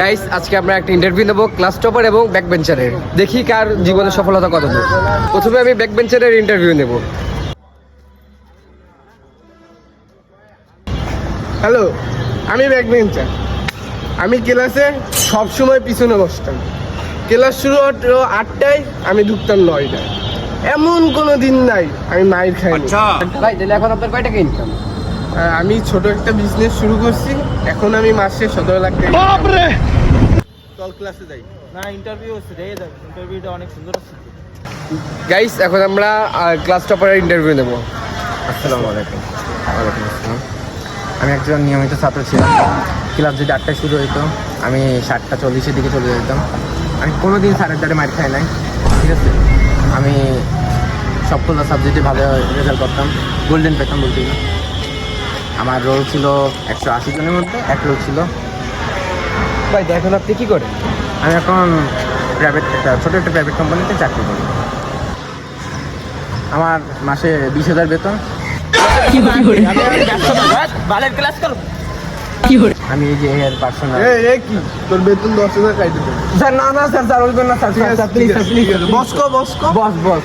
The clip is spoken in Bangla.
গাইস আজকে আমরা একটা ইন্টারভিউ নেব ক্লাস টপার এবং ব্যাক বেঞ্চারের। দেখি কার জীবনের সফলতা কত দূর। প্রথমে আমি ব্যাক বেঞ্চারের ইন্টারভিউ নেব। হ্যালো, আমি ব্যাক বেঞ্চার। আমি ক্লাসে সবসময় পিছনে বসতাম। ক্লাস শুরু হতো 8টায়, আমি ঢুকতাম 9টায়। এমন কোনো দিন নাই আমি মাইর খাইনি। ভাই তাহলে এখন আপনার কয় টাকা ইনকাম? আমি ছোট একটা বিজনেস শুরু করছি, এখন আমি মাসে 17 লাখ টাকা। বাপরে! চল ক্লাসে যাই। না, ইন্টারভিউ হচ্ছে, দেখে যাবে। ইন্টারভিউটা অনেক সুন্দর হচ্ছে। গাইস এখন আমরা ক্লাস টপারের ইন্টারভিউ নেব। আসসালামু আলাইকুম। ওয়ালাইকুম আসসালাম। আমি একজন নিয়মিত ছাত্র ছিলাম। ক্লাস যদি 8টায় শুরু হতো, আমি 7:40-এর দিকে চলে যেতাম। আমি কোনো দিন স্যারের দ্বারে মার খাই নাই, ঠিক আছে। আমি সবগুলো সাবজেক্টে ভালো রেজাল্ট করতাম, গোল্ডেন পেতাম বলতে গেলে। আমার রোল ছিল 180 জনের মধ্যে 1 রোল ছিল। ভাই এখন আপনি কি করেন? আমি এখন ছোটো একটা প্রাইভেট কোম্পানিতে চাকরি করি। আমার মাসে 20,000 বেতন। আমি এই যে এর পার্সোনাল। কি তোর বেতন 10,000 কাইতে দেবে? স্যার না না স্যার, স্যার বলবেন না sir, sir please sir please. Bosco boss boss